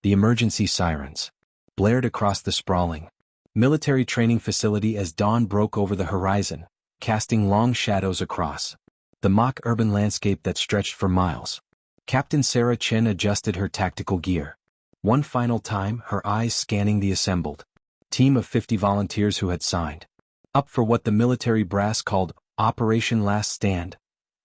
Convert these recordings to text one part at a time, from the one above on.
The emergency sirens blared across the sprawling military training facility as dawn broke over the horizon, casting long shadows across the mock urban landscape that stretched for miles. Captain Sarah Chen adjusted her tactical gear. One final time, her eyes scanning the assembled team of 50 volunteers who had signed up for what the military brass called Operation Last Stand,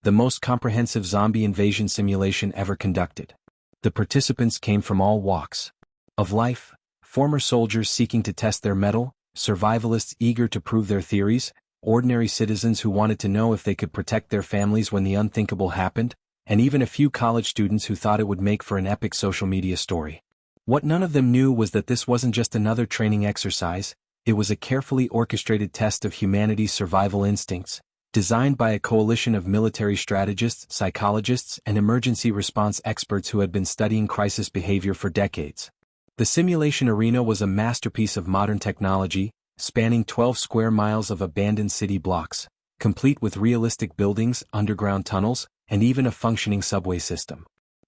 the most comprehensive zombie invasion simulation ever conducted. The participants came from all walks of life, former soldiers seeking to test their mettle, survivalists eager to prove their theories, ordinary citizens who wanted to know if they could protect their families when the unthinkable happened, and even a few college students who thought it would make for an epic social media story. What none of them knew was that this wasn't just another training exercise, it was a carefully orchestrated test of humanity's survival instincts, designed by a coalition of military strategists, psychologists, and emergency response experts who had been studying crisis behavior for decades. The simulation arena was a masterpiece of modern technology, spanning 12 square miles of abandoned city blocks, complete with realistic buildings, underground tunnels, and even a functioning subway system.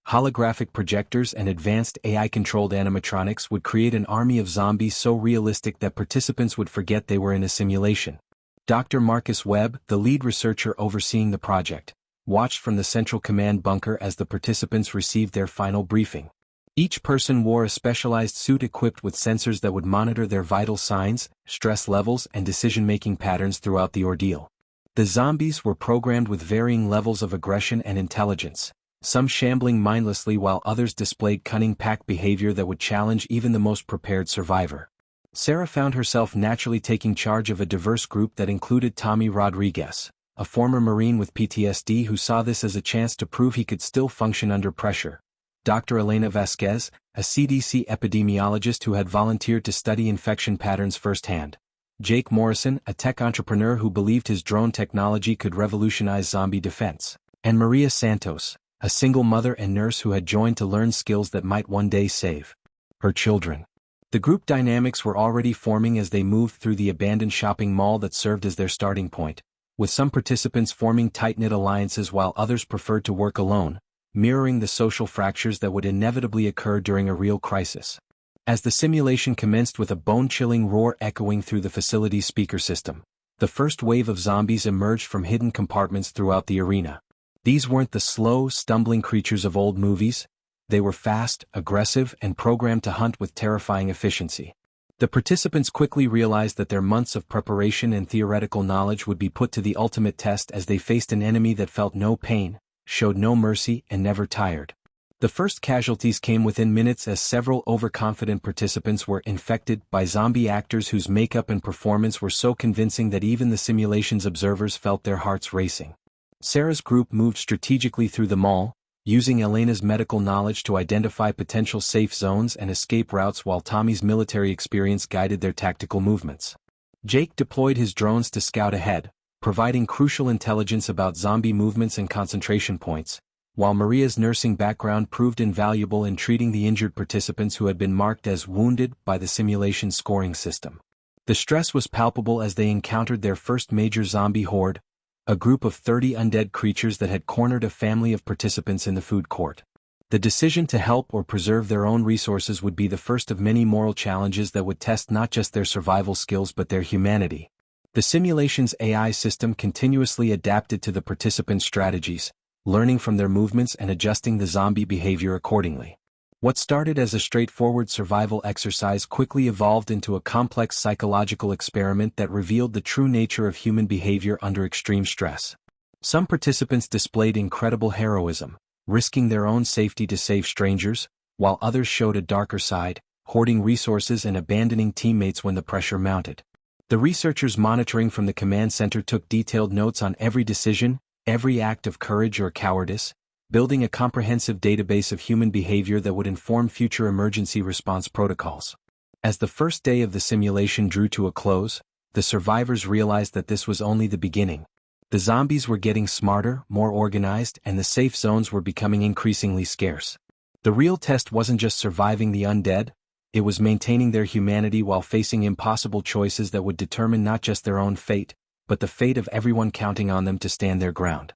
Holographic projectors and advanced AI-controlled animatronics would create an army of zombies so realistic that participants would forget they were in a simulation. Dr. Marcus Webb, the lead researcher overseeing the project, watched from the central command bunker as the participants received their final briefing. Each person wore a specialized suit equipped with sensors that would monitor their vital signs, stress levels, and decision-making patterns throughout the ordeal. The zombies were programmed with varying levels of aggression and intelligence, some shambling mindlessly while others displayed cunning pack behavior that would challenge even the most prepared survivor. Sarah found herself naturally taking charge of a diverse group that included Tommy Rodriguez, a former Marine with PTSD who saw this as a chance to prove he could still function under pressure. Dr. Elena Vasquez, a CDC epidemiologist who had volunteered to study infection patterns firsthand. Jake Morrison, a tech entrepreneur who believed his drone technology could revolutionize zombie defense. And Maria Santos, a single mother and nurse who had joined to learn skills that might one day save her children. The group dynamics were already forming as they moved through the abandoned shopping mall that served as their starting point, with some participants forming tight-knit alliances while others preferred to work alone, mirroring the social fractures that would inevitably occur during a real crisis. As the simulation commenced with a bone-chilling roar echoing through the facility's speaker system, the first wave of zombies emerged from hidden compartments throughout the arena. These weren't the slow, stumbling creatures of old movies. They were fast, aggressive, and programmed to hunt with terrifying efficiency. The participants quickly realized that their months of preparation and theoretical knowledge would be put to the ultimate test as they faced an enemy that felt no pain, showed no mercy, and never tired. The first casualties came within minutes as several overconfident participants were infected by zombie actors whose makeup and performance were so convincing that even the simulation's observers felt their hearts racing. Sarah's group moved strategically through the mall, using Elena's medical knowledge to identify potential safe zones and escape routes while Tommy's military experience guided their tactical movements. Jake deployed his drones to scout ahead, providing crucial intelligence about zombie movements and concentration points, while Maria's nursing background proved invaluable in treating the injured participants who had been marked as wounded by the simulation's scoring system. The stress was palpable as they encountered their first major zombie horde, a group of 30 undead creatures that had cornered a family of participants in the food court. The decision to help or preserve their own resources would be the first of many moral challenges that would test not just their survival skills but their humanity. The simulation's AI system continuously adapted to the participants' strategies, learning from their movements and adjusting the zombie behavior accordingly. What started as a straightforward survival exercise quickly evolved into a complex psychological experiment that revealed the true nature of human behavior under extreme stress. Some participants displayed incredible heroism, risking their own safety to save strangers, while others showed a darker side, hoarding resources and abandoning teammates when the pressure mounted. The researchers monitoring from the command center took detailed notes on every decision, every act of courage or cowardice, building a comprehensive database of human behavior that would inform future emergency response protocols. As the first day of the simulation drew to a close, the survivors realized that this was only the beginning. The zombies were getting smarter, more organized, and the safe zones were becoming increasingly scarce. The real test wasn't just surviving the undead, it was maintaining their humanity while facing impossible choices that would determine not just their own fate, but the fate of everyone counting on them to stand their ground.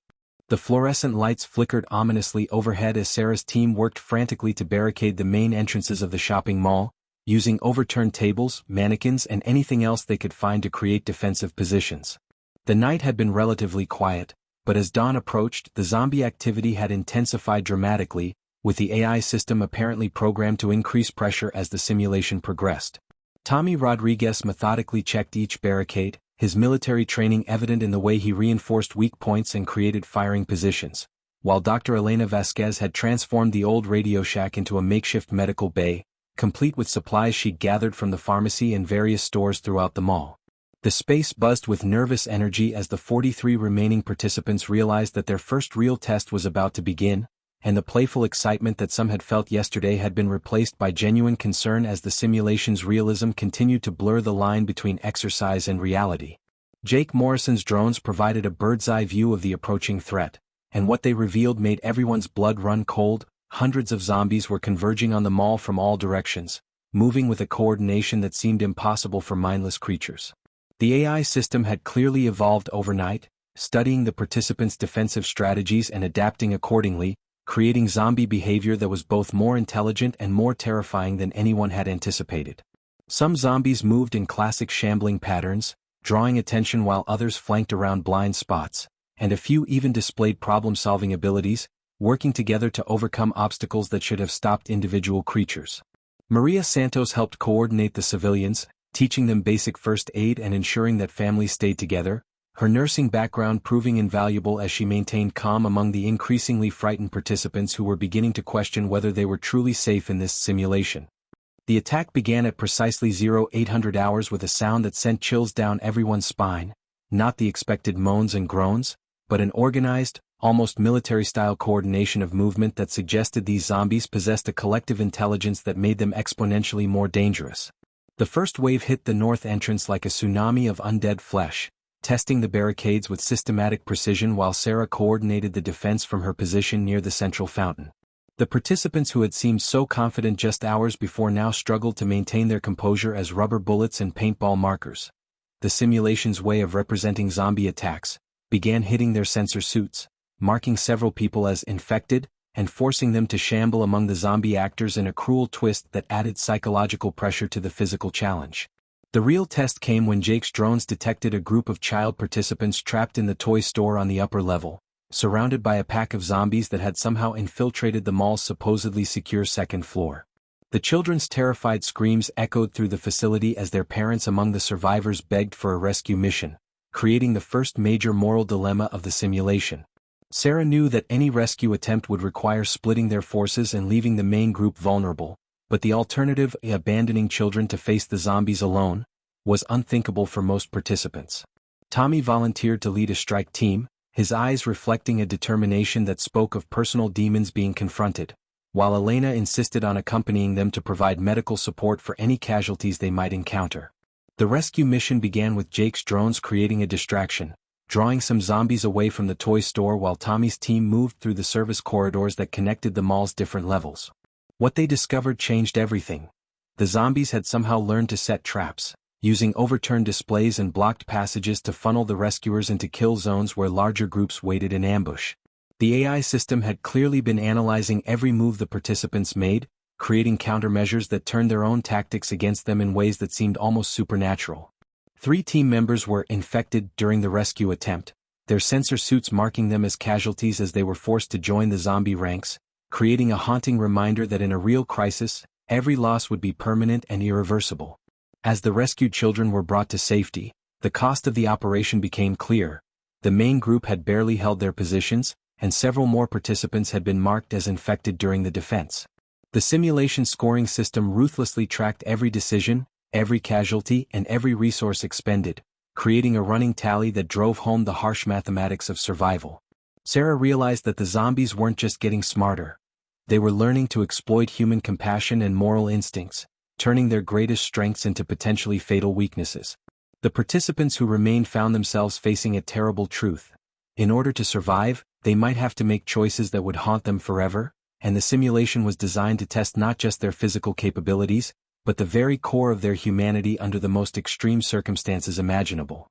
The fluorescent lights flickered ominously overhead as Sarah's team worked frantically to barricade the main entrances of the shopping mall, using overturned tables, mannequins, and anything else they could find to create defensive positions. The night had been relatively quiet, but as dawn approached, the zombie activity had intensified dramatically, with the AI system apparently programmed to increase pressure as the simulation progressed. Tommy Rodriguez methodically checked each barricade, his military training evident in the way he reinforced weak points and created firing positions, while Dr. Elena Vasquez had transformed the old radio shack into a makeshift medical bay, complete with supplies she'd gathered from the pharmacy and various stores throughout the mall. The space buzzed with nervous energy as the 43 remaining participants realized that their first real test was about to begin, and the playful excitement that some had felt yesterday had been replaced by genuine concern as the simulation's realism continued to blur the line between exercise and reality. Jake Morrison's drones provided a bird's-eye view of the approaching threat, and what they revealed made everyone's blood run cold. Hundreds of zombies were converging on the mall from all directions, moving with a coordination that seemed impossible for mindless creatures. The AI system had clearly evolved overnight, studying the participants' defensive strategies and adapting accordingly, creating zombie behavior that was both more intelligent and more terrifying than anyone had anticipated. Some zombies moved in classic shambling patterns, drawing attention while others flanked around blind spots, and a few even displayed problem-solving abilities, working together to overcome obstacles that should have stopped individual creatures. Maria Santos helped coordinate the civilians, teaching them basic first aid and ensuring that families stayed together, her nursing background proving invaluable as she maintained calm among the increasingly frightened participants who were beginning to question whether they were truly safe in this simulation. The attack began at precisely 0800 hours with a sound that sent chills down everyone's spine, not the expected moans and groans, but an organized, almost military-style coordination of movement that suggested these zombies possessed a collective intelligence that made them exponentially more dangerous. The first wave hit the north entrance like a tsunami of undead flesh, testing the barricades with systematic precision while Sarah coordinated the defense from her position near the central fountain. The participants who had seemed so confident just hours before now struggled to maintain their composure as rubber bullets and paintball markers, the simulation's way of representing zombie attacks, began hitting their sensor suits, marking several people as infected, and forcing them to shamble among the zombie actors in a cruel twist that added psychological pressure to the physical challenge. The real test came when Jake's drones detected a group of child participants trapped in the toy store on the upper level, surrounded by a pack of zombies that had somehow infiltrated the mall's supposedly secure second floor. The children's terrified screams echoed through the facility as their parents among the survivors begged for a rescue mission, creating the first major moral dilemma of the simulation. Sarah knew that any rescue attempt would require splitting their forces and leaving the main group vulnerable, but the alternative, abandoning children to face the zombies alone, was unthinkable for most participants. Tommy volunteered to lead a strike team, his eyes reflecting a determination that spoke of personal demons being confronted, while Elena insisted on accompanying them to provide medical support for any casualties they might encounter. The rescue mission began with Jake's drones creating a distraction, drawing some zombies away from the toy store while Tommy's team moved through the service corridors that connected the mall's different levels. What they discovered changed everything. The zombies had somehow learned to set traps, using overturned displays and blocked passages to funnel the rescuers into kill zones where larger groups waited in ambush. The AI system had clearly been analyzing every move the participants made, creating countermeasures that turned their own tactics against them in ways that seemed almost supernatural. 3 team members were infected during the rescue attempt, their sensor suits marking them as casualties as they were forced to join the zombie ranks, creating a haunting reminder that in a real crisis, every loss would be permanent and irreversible. As the rescued children were brought to safety, the cost of the operation became clear. The main group had barely held their positions, and several more participants had been marked as infected during the defense. The simulation scoring system ruthlessly tracked every decision, every casualty, and every resource expended, creating a running tally that drove home the harsh mathematics of survival. Sarah realized that the zombies weren't just getting smarter. They were learning to exploit human compassion and moral instincts, turning their greatest strengths into potentially fatal weaknesses. The participants who remained found themselves facing a terrible truth. In order to survive, they might have to make choices that would haunt them forever, and the simulation was designed to test not just their physical capabilities, but the very core of their humanity under the most extreme circumstances imaginable.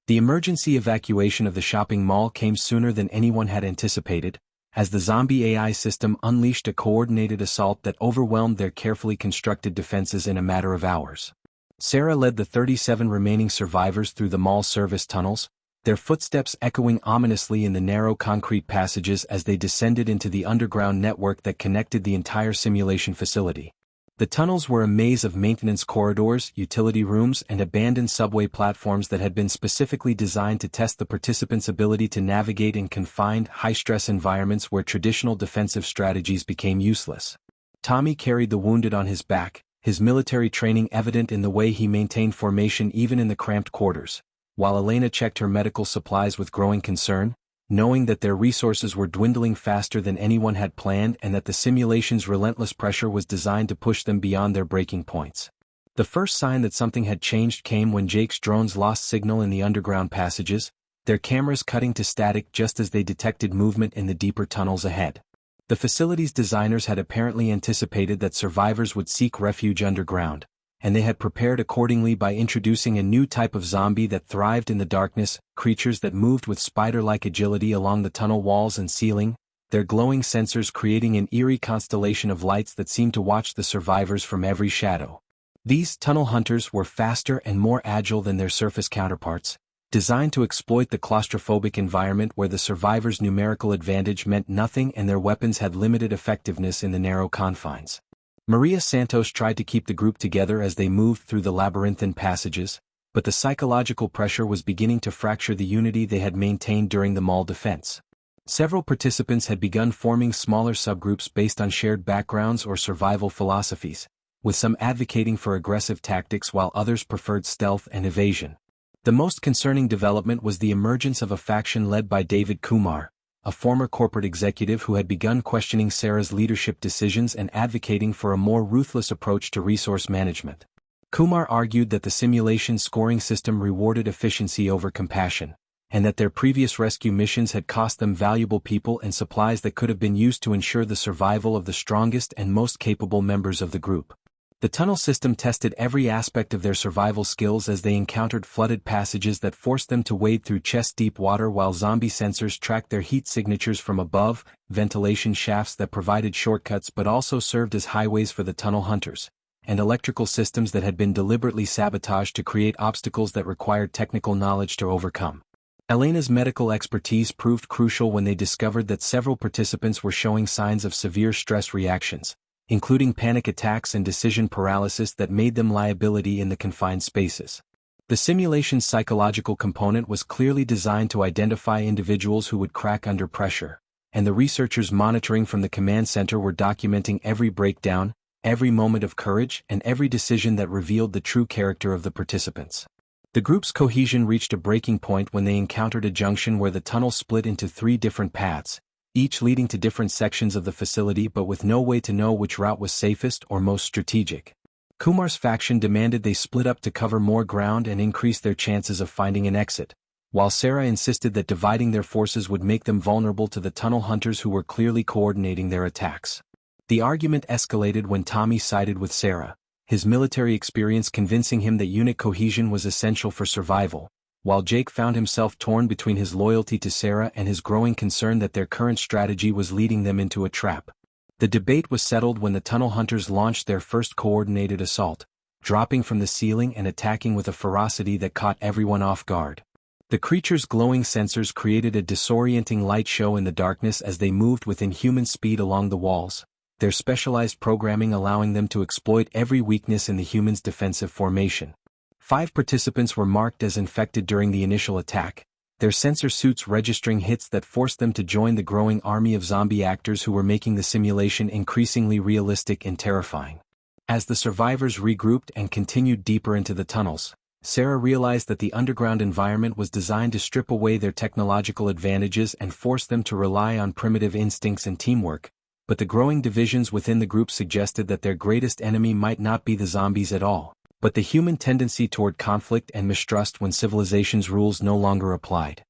The emergency evacuation of the shopping mall came sooner than anyone had anticipated, as the zombie AI system unleashed a coordinated assault that overwhelmed their carefully constructed defenses in a matter of hours. Sarah led the 37 remaining survivors through the mall service tunnels, their footsteps echoing ominously in the narrow concrete passages as they descended into the underground network that connected the entire simulation facility. The tunnels were a maze of maintenance corridors, utility rooms, and abandoned subway platforms that had been specifically designed to test the participants' ability to navigate in confined, high-stress environments where traditional defensive strategies became useless. Tommy carried the wounded on his back, his military training evident in the way he maintained formation even in the cramped quarters, while Elena checked her medical supplies with growing concern, knowing that their resources were dwindling faster than anyone had planned and that the simulation's relentless pressure was designed to push them beyond their breaking points. The first sign that something had changed came when Jake's drones lost signal in the underground passages, their cameras cutting to static just as they detected movement in the deeper tunnels ahead. The facility's designers had apparently anticipated that survivors would seek refuge underground, and they had prepared accordingly by introducing a new type of zombie that thrived in the darkness, creatures that moved with spider-like agility along the tunnel walls and ceiling, their glowing sensors creating an eerie constellation of lights that seemed to watch the survivors from every shadow. These tunnel hunters were faster and more agile than their surface counterparts, designed to exploit the claustrophobic environment where the survivors' numerical advantage meant nothing and their weapons had limited effectiveness in the narrow confines. Maria Santos tried to keep the group together as they moved through the labyrinthine passages, but the psychological pressure was beginning to fracture the unity they had maintained during the mall defense. Several participants had begun forming smaller subgroups based on shared backgrounds or survival philosophies, with some advocating for aggressive tactics while others preferred stealth and evasion. The most concerning development was the emergence of a faction led by David Kumar, a former corporate executive who had begun questioning Sarah's leadership decisions and advocating for a more ruthless approach to resource management. Kumar argued that the simulation scoring system rewarded efficiency over compassion, and that their previous rescue missions had cost them valuable people and supplies that could have been used to ensure the survival of the strongest and most capable members of the group. The tunnel system tested every aspect of their survival skills as they encountered flooded passages that forced them to wade through chest-deep water while zombie sensors tracked their heat signatures from above, ventilation shafts that provided shortcuts but also served as highways for the tunnel hunters, and electrical systems that had been deliberately sabotaged to create obstacles that required technical knowledge to overcome. Elena's medical expertise proved crucial when they discovered that several participants were showing signs of severe stress reactions, including panic attacks and decision paralysis that made them liability in the confined spaces. The simulation's psychological component was clearly designed to identify individuals who would crack under pressure, and the researchers monitoring from the command center were documenting every breakdown, every moment of courage, and every decision that revealed the true character of the participants. The group's cohesion reached a breaking point when they encountered a junction where the tunnel split into 3 different paths, each leading to different sections of the facility but with no way to know which route was safest or most strategic. Kumar's faction demanded they split up to cover more ground and increase their chances of finding an exit, while Sarah insisted that dividing their forces would make them vulnerable to the tunnel hunters who were clearly coordinating their attacks. The argument escalated when Tommy sided with Sarah, his military experience convincing him that unit cohesion was essential for survival, while Jake found himself torn between his loyalty to Sarah and his growing concern that their current strategy was leading them into a trap. The debate was settled when the tunnel hunters launched their first coordinated assault, dropping from the ceiling and attacking with a ferocity that caught everyone off guard. The creatures' glowing sensors created a disorienting light show in the darkness as they moved with inhuman speed along the walls, their specialized programming allowing them to exploit every weakness in the humans' defensive formation. 5 participants were marked as infected during the initial attack, their sensor suits registering hits that forced them to join the growing army of zombie actors who were making the simulation increasingly realistic and terrifying. As the survivors regrouped and continued deeper into the tunnels, Sarah realized that the underground environment was designed to strip away their technological advantages and force them to rely on primitive instincts and teamwork, but the growing divisions within the group suggested that their greatest enemy might not be the zombies at all, but the human tendency toward conflict and mistrust when civilization's rules no longer applied.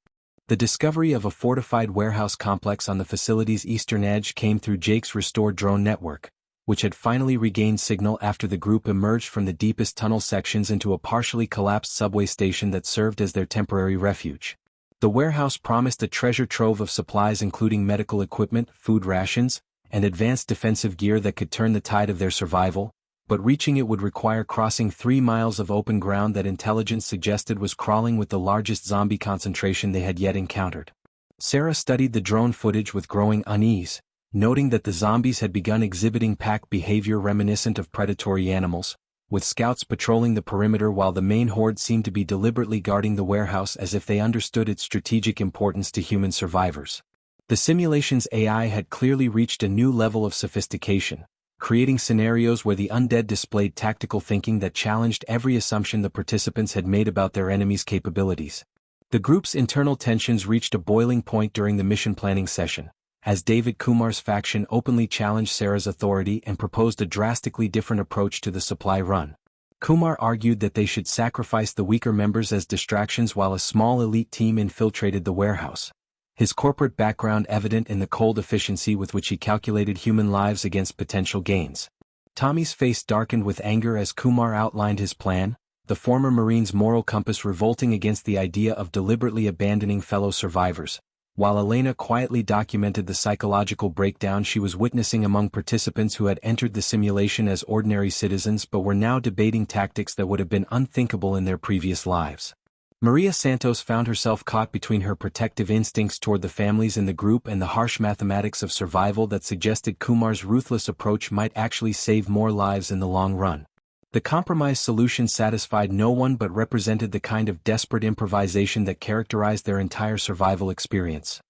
The discovery of a fortified warehouse complex on the facility's eastern edge came through Jake's restored drone network, which had finally regained signal after the group emerged from the deepest tunnel sections into a partially collapsed subway station that served as their temporary refuge. The warehouse promised a treasure trove of supplies including medical equipment, food rations, and advanced defensive gear that could turn the tide of their survival, but reaching it would require crossing 3 miles of open ground that intelligence suggested was crawling with the largest zombie concentration they had yet encountered. Sarah studied the drone footage with growing unease, noting that the zombies had begun exhibiting pack behavior reminiscent of predatory animals, with scouts patrolling the perimeter while the main horde seemed to be deliberately guarding the warehouse as if they understood its strategic importance to human survivors. The simulation's AI had clearly reached a new level of sophistication, creating scenarios where the undead displayed tactical thinking that challenged every assumption the participants had made about their enemy's capabilities. The group's internal tensions reached a boiling point during the mission planning session, as David Kumar's faction openly challenged Sarah's authority and proposed a drastically different approach to the supply run. Kumar argued that they should sacrifice the weaker members as distractions while a small elite team infiltrated the warehouse, his corporate background evident in the cold efficiency with which he calculated human lives against potential gains. Tommy's face darkened with anger as Kumar outlined his plan, the former Marine's moral compass revolting against the idea of deliberately abandoning fellow survivors, while Elena quietly documented the psychological breakdown she was witnessing among participants who had entered the simulation as ordinary citizens but were now debating tactics that would have been unthinkable in their previous lives. Maria Santos found herself caught between her protective instincts toward the families in the group and the harsh mathematics of survival that suggested Kumar's ruthless approach might actually save more lives in the long run. The compromise solution satisfied no one but represented the kind of desperate improvisation that characterized their entire survival experience.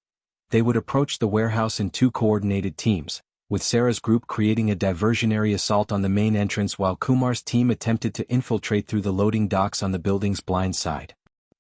They would approach the warehouse in 2 coordinated teams, with Sarah's group creating a diversionary assault on the main entrance while Kumar's team attempted to infiltrate through the loading docks on the building's blind side.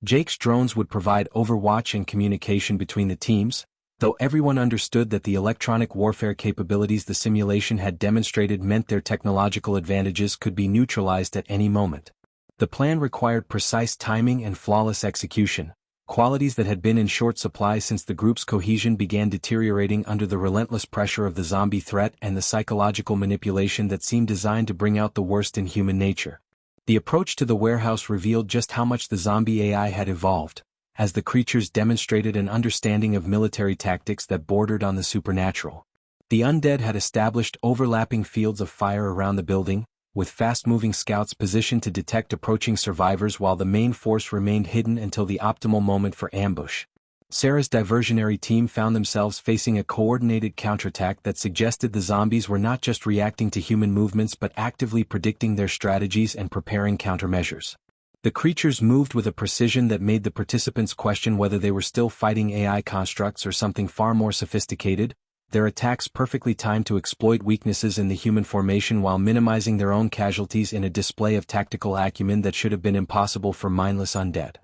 Jake's drones would provide overwatch and communication between the teams, though everyone understood that the electronic warfare capabilities the simulation had demonstrated meant their technological advantages could be neutralized at any moment. The plan required precise timing and flawless execution, qualities that had been in short supply since the group's cohesion began deteriorating under the relentless pressure of the zombie threat and the psychological manipulation that seemed designed to bring out the worst in human nature. The approach to the warehouse revealed just how much the zombie AI had evolved, as the creatures demonstrated an understanding of military tactics that bordered on the supernatural. The undead had established overlapping fields of fire around the building, with fast-moving scouts positioned to detect approaching survivors while the main force remained hidden until the optimal moment for ambush. Sarah's diversionary team found themselves facing a coordinated counterattack that suggested the zombies were not just reacting to human movements but actively predicting their strategies and preparing countermeasures. The creatures moved with a precision that made the participants question whether they were still fighting AI constructs or something far more sophisticated, their attacks perfectly timed to exploit weaknesses in the human formation while minimizing their own casualties in a display of tactical acumen that should have been impossible for mindless undead.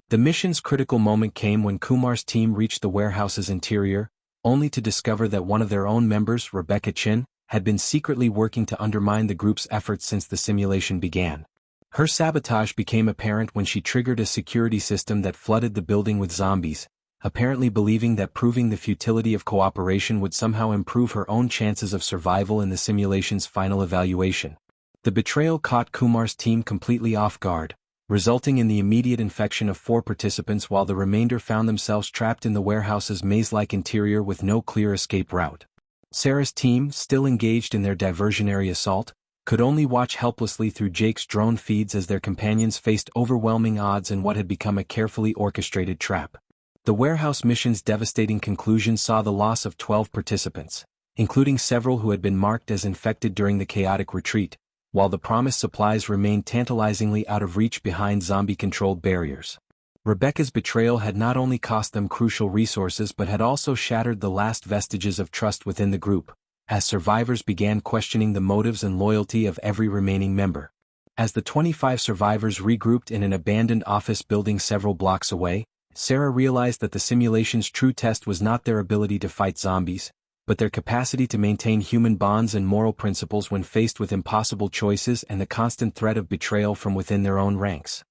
The mission's critical moment came when Kumar's team reached the warehouse's interior, only to discover that one of their own members, Rebecca Chin, had been secretly working to undermine the group's efforts since the simulation began. Her sabotage became apparent when she triggered a security system that flooded the building with zombies, apparently believing that proving the futility of cooperation would somehow improve her own chances of survival in the simulation's final evaluation. The betrayal caught Kumar's team completely off guard, resulting in the immediate infection of 4 participants while the remainder found themselves trapped in the warehouse's maze-like interior with no clear escape route. Sarah's team, still engaged in their diversionary assault, could only watch helplessly through Jake's drone feeds as their companions faced overwhelming odds in what had become a carefully orchestrated trap. The warehouse mission's devastating conclusion saw the loss of 12 participants, including several who had been marked as infected during the chaotic retreat, while the promised supplies remained tantalizingly out of reach behind zombie-controlled barriers. Rebecca's betrayal had not only cost them crucial resources but had also shattered the last vestiges of trust within the group, as survivors began questioning the motives and loyalty of every remaining member. As the 25 survivors regrouped in an abandoned office building several blocks away, Sarah realized that the simulation's true test was not their ability to fight zombies, but their capacity to maintain human bonds and moral principles when faced with impossible choices and the constant threat of betrayal from within their own ranks.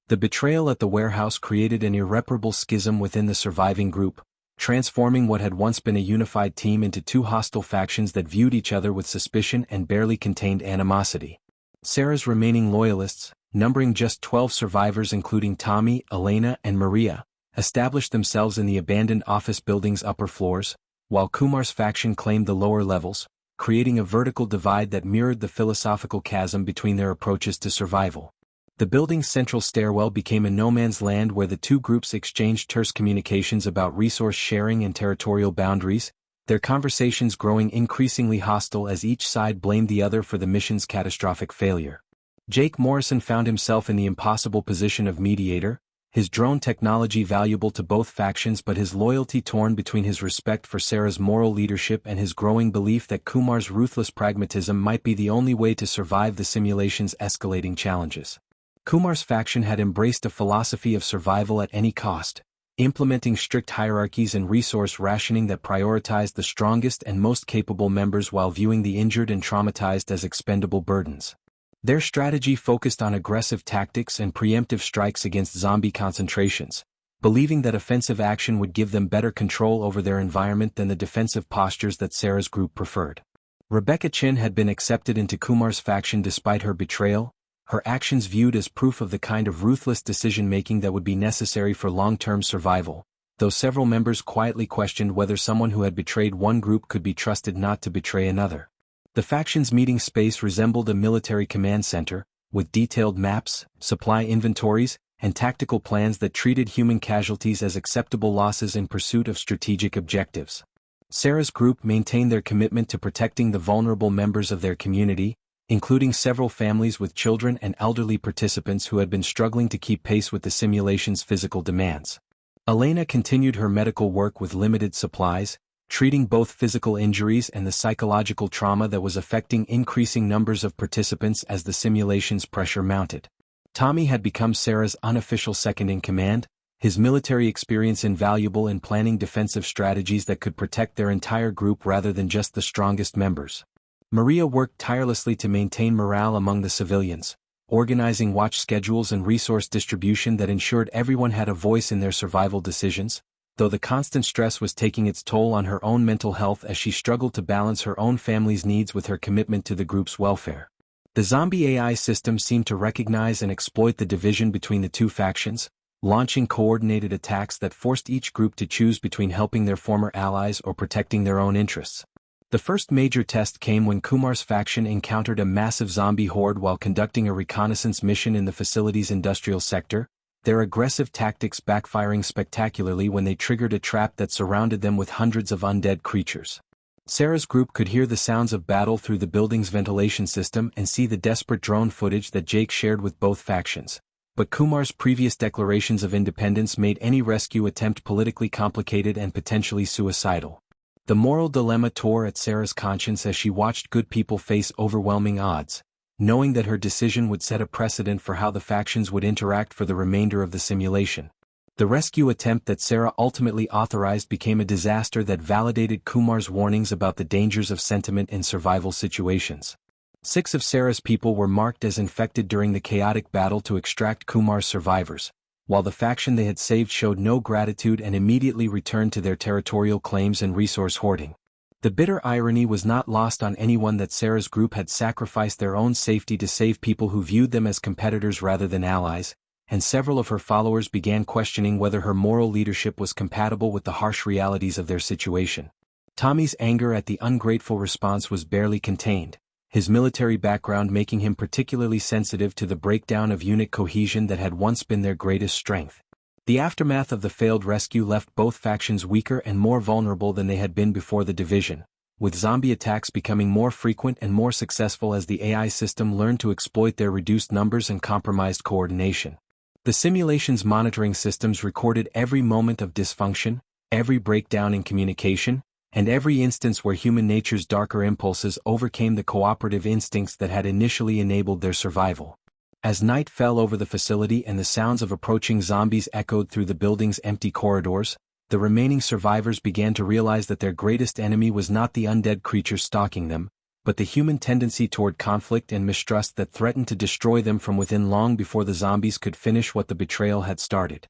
The betrayal at the warehouse created an irreparable schism within the surviving group, transforming what had once been a unified team into two hostile factions that viewed each other with suspicion and barely contained animosity. Sarah's remaining loyalists, numbering just 12 survivors including Tommy, Elena, and Maria, established themselves in the abandoned office building's upper floors, while Kumar's faction claimed the lower levels, creating a vertical divide that mirrored the philosophical chasm between their approaches to survival. The building's central stairwell became a no-man's land where the two groups exchanged terse communications about resource sharing and territorial boundaries, their conversations growing increasingly hostile as each side blamed the other for the mission's catastrophic failure. Jake Morrison found himself in the impossible position of mediator, his drone technology valuable to both factions but his loyalty torn between his respect for Sarah's moral leadership and his growing belief that Kumar's ruthless pragmatism might be the only way to survive the simulation's escalating challenges. Kumar's faction had embraced a philosophy of survival at any cost, implementing strict hierarchies and resource rationing that prioritized the strongest and most capable members while viewing the injured and traumatized as expendable burdens. Their strategy focused on aggressive tactics and preemptive strikes against zombie concentrations, believing that offensive action would give them better control over their environment than the defensive postures that Sarah's group preferred. Rebecca Chin had been accepted into Kumar's faction despite her betrayal, her actions viewed as proof of the kind of ruthless decision-making that would be necessary for long-term survival, though several members quietly questioned whether someone who had betrayed one group could be trusted not to betray another. The faction's meeting space resembled a military command center, with detailed maps, supply inventories, and tactical plans that treated human casualties as acceptable losses in pursuit of strategic objectives. Sarah's group maintained their commitment to protecting the vulnerable members of their community, including several families with children and elderly participants who had been struggling to keep pace with the simulation's physical demands. Elena continued her medical work with limited supplies, treating both physical injuries and the psychological trauma that was affecting increasing numbers of participants as the simulation's pressure mounted. Tommy had become Sarah's unofficial second-in-command, his military experience invaluable in planning defensive strategies that could protect their entire group rather than just the strongest members. Maria worked tirelessly to maintain morale among the civilians, organizing watch schedules and resource distribution that ensured everyone had a voice in their survival decisions, though the constant stress was taking its toll on her own mental health as she struggled to balance her own family's needs with her commitment to the group's welfare. The zombie AI system seemed to recognize and exploit the division between the two factions, launching coordinated attacks that forced each group to choose between helping their former allies or protecting their own interests. The first major test came when Kumar's faction encountered a massive zombie horde while conducting a reconnaissance mission in the facility's industrial sector, their aggressive tactics backfiring spectacularly when they triggered a trap that surrounded them with hundreds of undead creatures. Sarah's group could hear the sounds of battle through the building's ventilation system and see the desperate drone footage that Jake shared with both factions. But Kumar's previous declarations of independence made any rescue attempt politically complicated and potentially suicidal. The moral dilemma tore at Sarah's conscience as she watched good people face overwhelming odds, knowing that her decision would set a precedent for how the factions would interact for the remainder of the simulation. The rescue attempt that Sarah ultimately authorized became a disaster that validated Kumar's warnings about the dangers of sentiment in survival situations. 6 of Sarah's people were marked as infected during the chaotic battle to extract Kumar's survivors, while the faction they had saved showed no gratitude and immediately returned to their territorial claims and resource hoarding. The bitter irony was not lost on anyone that Sarah's group had sacrificed their own safety to save people who viewed them as competitors rather than allies, and several of her followers began questioning whether her moral leadership was compatible with the harsh realities of their situation. Tommy's anger at the ungrateful response was barely contained, his military background making him particularly sensitive to the breakdown of unit cohesion that had once been their greatest strength. The aftermath of the failed rescue left both factions weaker and more vulnerable than they had been before the division, with zombie attacks becoming more frequent and more successful as the AI system learned to exploit their reduced numbers and compromised coordination. The simulation's monitoring systems recorded every moment of dysfunction, every breakdown in communication, and every instance where human nature's darker impulses overcame the cooperative instincts that had initially enabled their survival. As night fell over the facility and the sounds of approaching zombies echoed through the building's empty corridors, the remaining survivors began to realize that their greatest enemy was not the undead creatures stalking them, but the human tendency toward conflict and mistrust that threatened to destroy them from within long before the zombies could finish what the betrayal had started.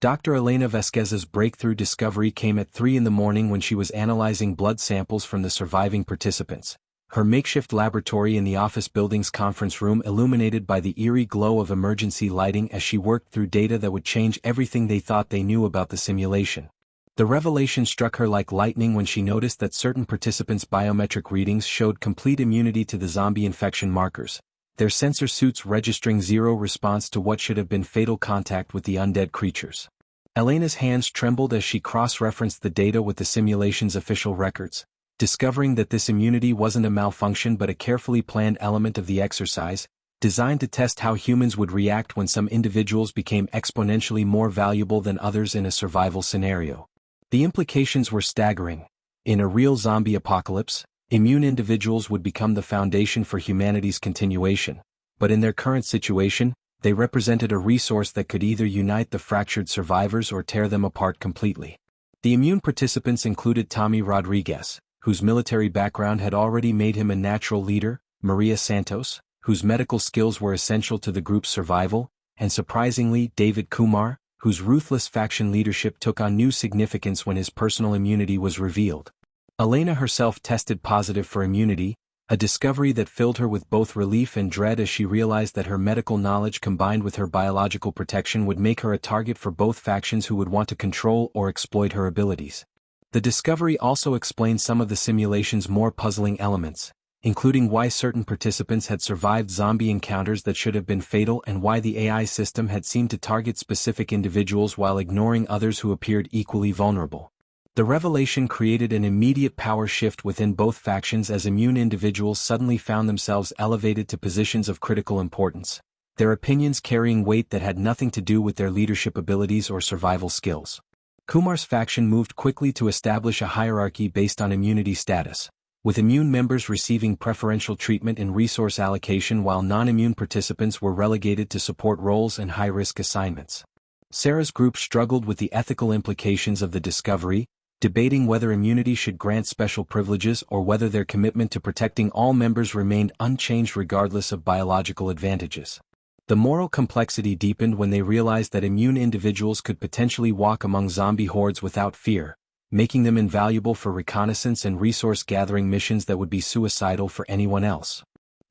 Dr. Elena Vasquez's breakthrough discovery came at 3 in the morning when she was analyzing blood samples from the surviving participants, her makeshift laboratory in the office building's conference room illuminated by the eerie glow of emergency lighting as she worked through data that would change everything they thought they knew about the simulation. The revelation struck her like lightning when she noticed that certain participants' biometric readings showed complete immunity to the zombie infection markers, their sensor suits registering zero response to what should have been fatal contact with the undead creatures. Elena's hands trembled as she cross-referenced the data with the simulation's official records, discovering that this immunity wasn't a malfunction but a carefully planned element of the exercise, designed to test how humans would react when some individuals became exponentially more valuable than others in a survival scenario. The implications were staggering. In a real zombie apocalypse, immune individuals would become the foundation for humanity's continuation, but in their current situation, they represented a resource that could either unite the fractured survivors or tear them apart completely. The immune participants included Tommy Rodriguez, whose military background had already made him a natural leader, Maria Santos, whose medical skills were essential to the group's survival, and surprisingly David Kumar, whose ruthless faction leadership took on new significance when his personal immunity was revealed. Elena herself tested positive for immunity, a discovery that filled her with both relief and dread as she realized that her medical knowledge combined with her biological protection would make her a target for both factions who would want to control or exploit her abilities. The discovery also explained some of the simulation's more puzzling elements, including why certain participants had survived zombie encounters that should have been fatal and why the AI system had seemed to target specific individuals while ignoring others who appeared equally vulnerable. The revelation created an immediate power shift within both factions as immune individuals suddenly found themselves elevated to positions of critical importance, their opinions carrying weight that had nothing to do with their leadership abilities or survival skills. Kumar's faction moved quickly to establish a hierarchy based on immunity status, with immune members receiving preferential treatment in resource allocation while non-immune participants were relegated to support roles and high-risk assignments. Sarah's group struggled with the ethical implications of the discovery, debating whether immunity should grant special privileges or whether their commitment to protecting all members remained unchanged regardless of biological advantages. The moral complexity deepened when they realized that immune individuals could potentially walk among zombie hordes without fear, making them invaluable for reconnaissance and resource-gathering missions that would be suicidal for anyone else.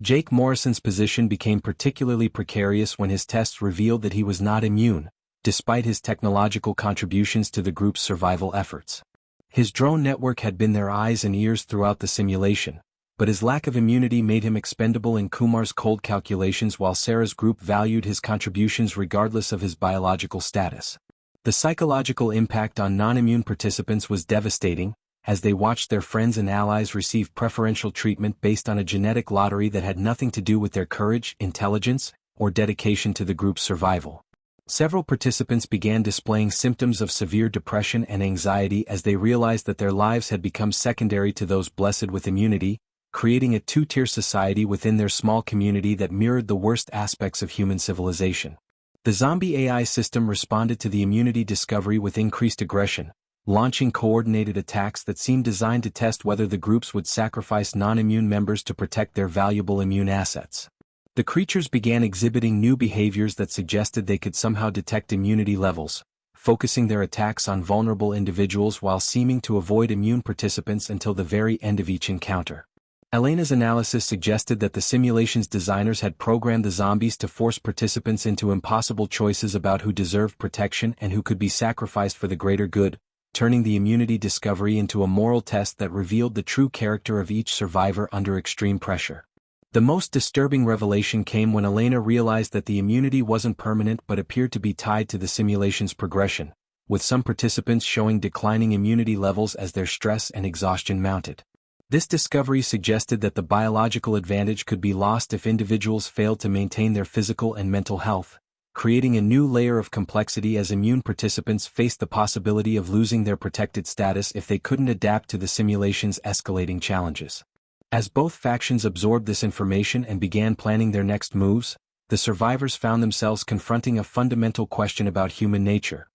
Jake Morrison's position became particularly precarious when his tests revealed that he was not immune, despite his technological contributions to the group's survival efforts. His drone network had been their eyes and ears throughout the simulation, but his lack of immunity made him expendable in Kumar's cold calculations while Sarah's group valued his contributions regardless of his biological status. The psychological impact on non-immune participants was devastating, as they watched their friends and allies receive preferential treatment based on a genetic lottery that had nothing to do with their courage, intelligence, or dedication to the group's survival. Several participants began displaying symptoms of severe depression and anxiety as they realized that their lives had become secondary to those blessed with immunity, creating a two-tier society within their small community that mirrored the worst aspects of human civilization. The zombie AI system responded to the immunity discovery with increased aggression, launching coordinated attacks that seemed designed to test whether the groups would sacrifice non-immune members to protect their valuable immune assets. The creatures began exhibiting new behaviors that suggested they could somehow detect immunity levels, focusing their attacks on vulnerable individuals while seeming to avoid immune participants until the very end of each encounter. Elena's analysis suggested that the simulation's designers had programmed the zombies to force participants into impossible choices about who deserved protection and who could be sacrificed for the greater good, turning the immunity discovery into a moral test that revealed the true character of each survivor under extreme pressure. The most disturbing revelation came when Elena realized that the immunity wasn't permanent but appeared to be tied to the simulation's progression, with some participants showing declining immunity levels as their stress and exhaustion mounted. This discovery suggested that the biological advantage could be lost if individuals failed to maintain their physical and mental health, creating a new layer of complexity as immune participants faced the possibility of losing their protected status if they couldn't adapt to the simulation's escalating challenges. As both factions absorbed this information and began planning their next moves, the survivors found themselves confronting a fundamental question about human nature: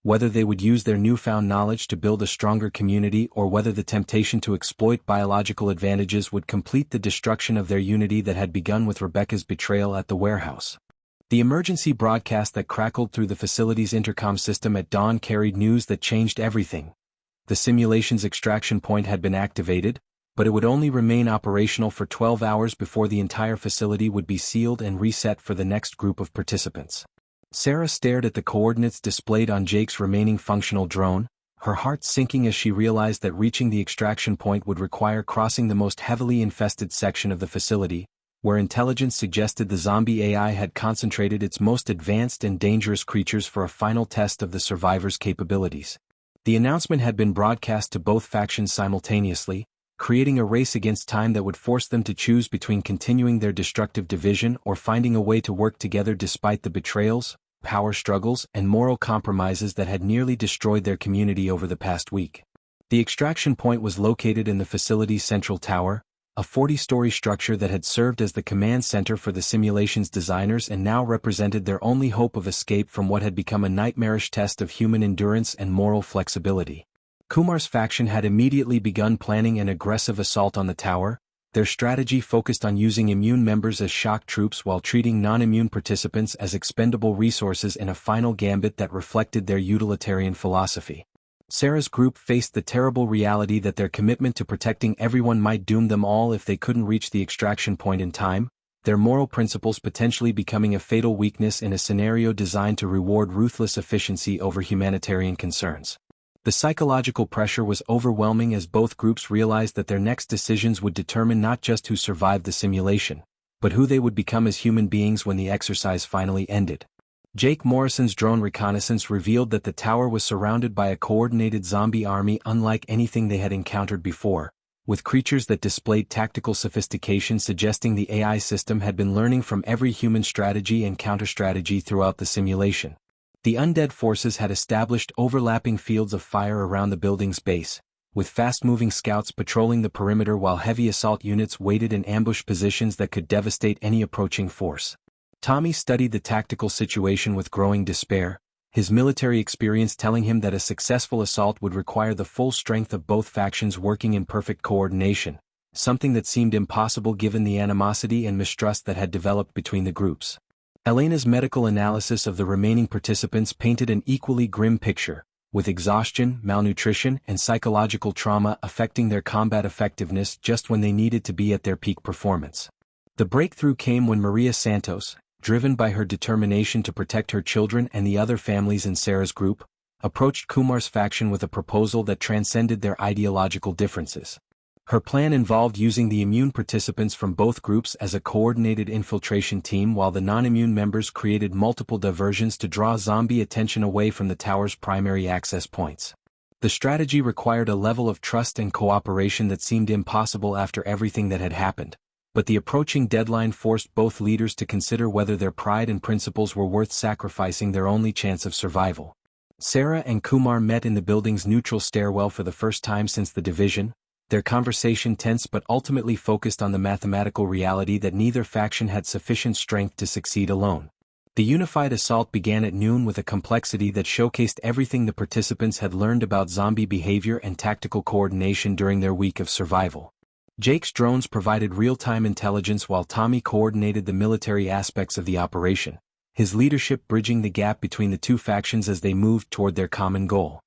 whether they would use their newfound knowledge to build a stronger community or whether the temptation to exploit biological advantages would complete the destruction of their unity that had begun with Rebecca's betrayal at the warehouse. The emergency broadcast that crackled through the facility's intercom system at dawn carried news that changed everything. The simulation's extraction point had been activated, but it would only remain operational for 12 hours before the entire facility would be sealed and reset for the next group of participants. Sarah stared at the coordinates displayed on Jake's remaining functional drone, her heart sinking as she realized that reaching the extraction point would require crossing the most heavily infested section of the facility, where intelligence suggested the zombie AI had concentrated its most advanced and dangerous creatures for a final test of the survivors' capabilities. The announcement had been broadcast to both factions simultaneously, creating a race against time that would force them to choose between continuing their destructive division or finding a way to work together despite the betrayals, power struggles, and moral compromises that had nearly destroyed their community over the past week. The extraction point was located in the facility's central tower, a 40-story structure that had served as the command center for the simulation's designers and now represented their only hope of escape from what had become a nightmarish test of human endurance and moral flexibility. Kumar's faction had immediately begun planning an aggressive assault on the tower, their strategy focused on using immune members as shock troops while treating non-immune participants as expendable resources in a final gambit that reflected their utilitarian philosophy. Sarah's group faced the terrible reality that their commitment to protecting everyone might doom them all if they couldn't reach the extraction point in time, their moral principles potentially becoming a fatal weakness in a scenario designed to reward ruthless efficiency over humanitarian concerns. The psychological pressure was overwhelming as both groups realized that their next decisions would determine not just who survived the simulation, but who they would become as human beings when the exercise finally ended. Jake Morrison's drone reconnaissance revealed that the tower was surrounded by a coordinated zombie army unlike anything they had encountered before, with creatures that displayed tactical sophistication suggesting the AI system had been learning from every human strategy and counter-strategy throughout the simulation. The undead forces had established overlapping fields of fire around the building's base, with fast-moving scouts patrolling the perimeter while heavy assault units waited in ambush positions that could devastate any approaching force. Tommy studied the tactical situation with growing despair, his military experience telling him that a successful assault would require the full strength of both factions working in perfect coordination, something that seemed impossible given the animosity and mistrust that had developed between the groups. Elena's medical analysis of the remaining participants painted an equally grim picture, with exhaustion, malnutrition, and psychological trauma affecting their combat effectiveness just when they needed to be at their peak performance. The breakthrough came when Maria Santos, driven by her determination to protect her children and the other families in Sarah's group, approached Kumar's faction with a proposal that transcended their ideological differences. Her plan involved using the immune participants from both groups as a coordinated infiltration team while the non-immune members created multiple diversions to draw zombie attention away from the tower's primary access points. The strategy required a level of trust and cooperation that seemed impossible after everything that had happened, but the approaching deadline forced both leaders to consider whether their pride and principles were worth sacrificing their only chance of survival. Sarah and Kumar met in the building's neutral stairwell for the first time since the division, their conversation tense but ultimately focused on the mathematical reality that neither faction had sufficient strength to succeed alone. The unified assault began at noon with a complexity that showcased everything the participants had learned about zombie behavior and tactical coordination during their week of survival. Jake's drones provided real-time intelligence while Tommy coordinated the military aspects of the operation, his leadership bridging the gap between the two factions as they moved toward their common goal.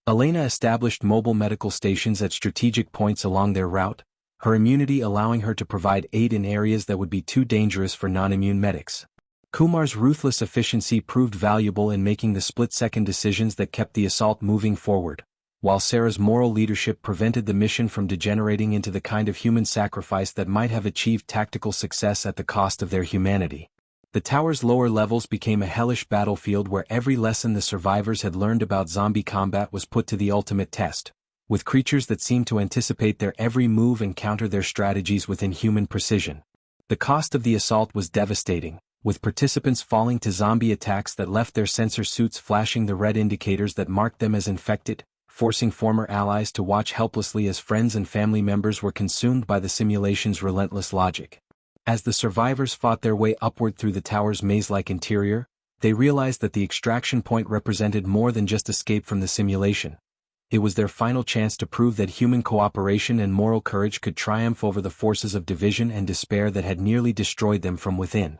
Elena established mobile medical stations at strategic points along their route, her immunity allowing her to provide aid in areas that would be too dangerous for non-immune medics. Kumar's ruthless efficiency proved valuable in making the split-second decisions that kept the assault moving forward, while Sarah's moral leadership prevented the mission from degenerating into the kind of human sacrifice that might have achieved tactical success at the cost of their humanity. The tower's lower levels became a hellish battlefield where every lesson the survivors had learned about zombie combat was put to the ultimate test, with creatures that seemed to anticipate their every move and counter their strategies with inhuman precision. The cost of the assault was devastating, with participants falling to zombie attacks that left their sensor suits flashing the red indicators that marked them as infected, forcing former allies to watch helplessly as friends and family members were consumed by the simulation's relentless logic. As the survivors fought their way upward through the tower's maze-like interior, they realized that the extraction point represented more than just escape from the simulation. It was their final chance to prove that human cooperation and moral courage could triumph over the forces of division and despair that had nearly destroyed them from within.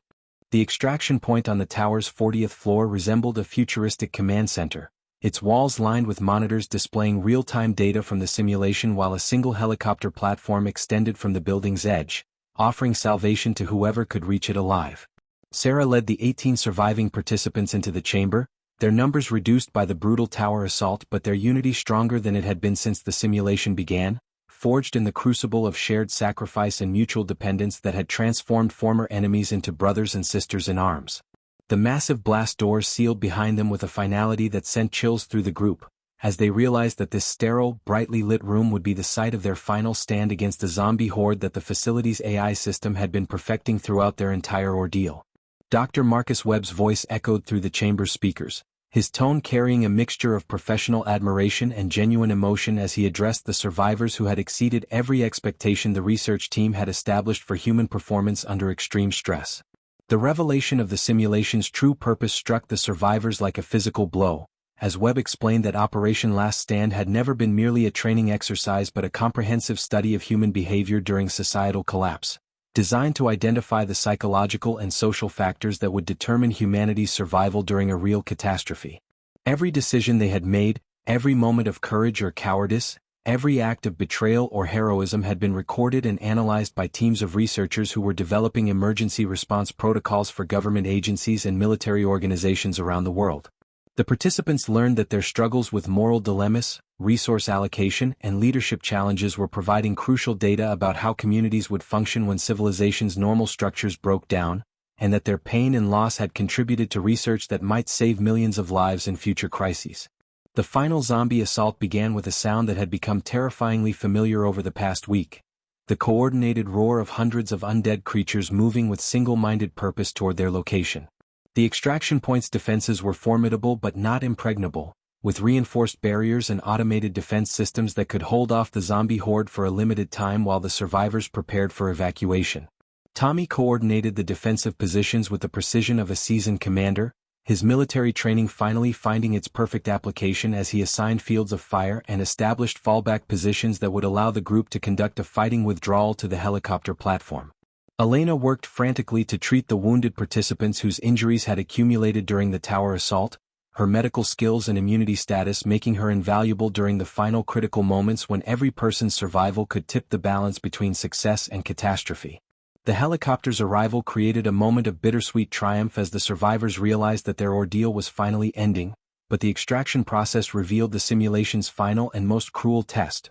The extraction point on the tower's 40th floor resembled a futuristic command center, its walls lined with monitors displaying real-time data from the simulation while a single helicopter platform extended from the building's edge, offering salvation to whoever could reach it alive. Sarah led the 18 surviving participants into the chamber, their numbers reduced by the brutal tower assault but their unity stronger than it had been since the simulation began, forged in the crucible of shared sacrifice and mutual dependence that had transformed former enemies into brothers and sisters in arms. The massive blast doors sealed behind them with a finality that sent chills through the group, as they realized that this sterile, brightly lit room would be the site of their final stand against the zombie horde that the facility's AI system had been perfecting throughout their entire ordeal. Dr. Marcus Webb's voice echoed through the chamber's speakers, his tone carrying a mixture of professional admiration and genuine emotion as he addressed the survivors who had exceeded every expectation the research team had established for human performance under extreme stress. The revelation of the simulation's true purpose struck the survivors like a physical blow, as Webb explained that Operation Last Stand had never been merely a training exercise but a comprehensive study of human behavior during societal collapse, designed to identify the psychological and social factors that would determine humanity's survival during a real catastrophe. Every decision they had made, every moment of courage or cowardice, every act of betrayal or heroism had been recorded and analyzed by teams of researchers who were developing emergency response protocols for government agencies and military organizations around the world. The participants learned that their struggles with moral dilemmas, resource allocation, and leadership challenges were providing crucial data about how communities would function when civilization's normal structures broke down, and that their pain and loss had contributed to research that might save millions of lives in future crises. The final zombie assault began with a sound that had become terrifyingly familiar over the past week, the coordinated roar of hundreds of undead creatures moving with single-minded purpose toward their location. The extraction point's defenses were formidable but not impregnable, with reinforced barriers and automated defense systems that could hold off the zombie horde for a limited time while the survivors prepared for evacuation. Tommy coordinated the defensive positions with the precision of a seasoned commander, his military training finally finding its perfect application as he assigned fields of fire and established fallback positions that would allow the group to conduct a fighting withdrawal to the helicopter platform. Elena worked frantically to treat the wounded participants whose injuries had accumulated during the tower assault, her medical skills and immunity status making her invaluable during the final critical moments when every person's survival could tip the balance between success and catastrophe. The helicopter's arrival created a moment of bittersweet triumph as the survivors realized that their ordeal was finally ending, but the extraction process revealed the simulation's final and most cruel test.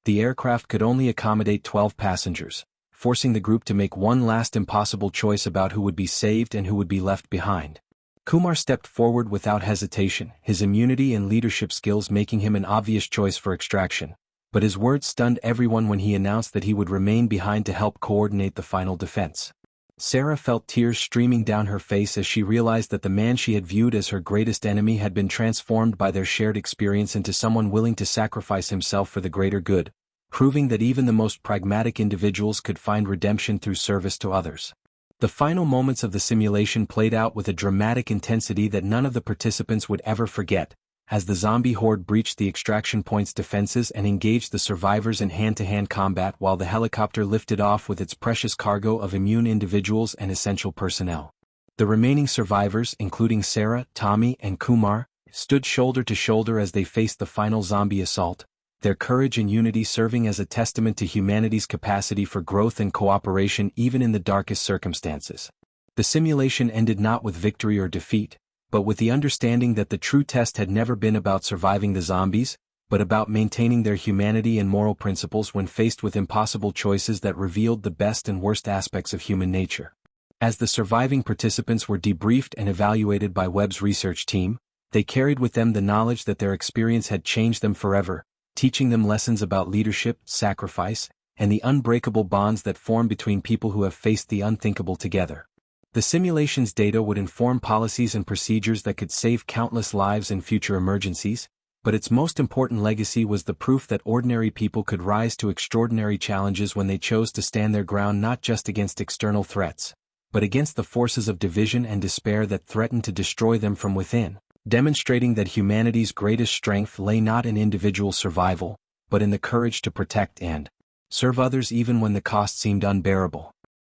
The aircraft could only accommodate 12 passengers, forcing the group to make one last impossible choice about who would be saved and who would be left behind. Kumar stepped forward without hesitation, his immunity and leadership skills making him an obvious choice for extraction, but his words stunned everyone when he announced that he would remain behind to help coordinate the final defense. Sarah felt tears streaming down her face as she realized that the man she had viewed as her greatest enemy had been transformed by their shared experience into someone willing to sacrifice himself for the greater good, proving that even the most pragmatic individuals could find redemption through service to others. The final moments of the simulation played out with a dramatic intensity that none of the participants would ever forget, as the zombie horde breached the extraction point's defenses and engaged the survivors in hand-to-hand combat while the helicopter lifted off with its precious cargo of immune individuals and essential personnel. The remaining survivors, including Sarah, Tommy, and Kumar, stood shoulder to shoulder as they faced the final zombie assault, their courage and unity serving as a testament to humanity's capacity for growth and cooperation even in the darkest circumstances. The simulation ended not with victory or defeat, but with the understanding that the true test had never been about surviving the zombies, but about maintaining their humanity and moral principles when faced with impossible choices that revealed the best and worst aspects of human nature. As the surviving participants were debriefed and evaluated by Webb's research team, they carried with them the knowledge that their experience had changed them forever, teaching them lessons about leadership, sacrifice, and the unbreakable bonds that form between people who have faced the unthinkable together. The simulation's data would inform policies and procedures that could save countless lives in future emergencies, but its most important legacy was the proof that ordinary people could rise to extraordinary challenges when they chose to stand their ground not just against external threats, but against the forces of division and despair that threatened to destroy them from within, demonstrating that humanity's greatest strength lay not in individual survival, but in the courage to protect and serve others even when the cost seemed unbearable.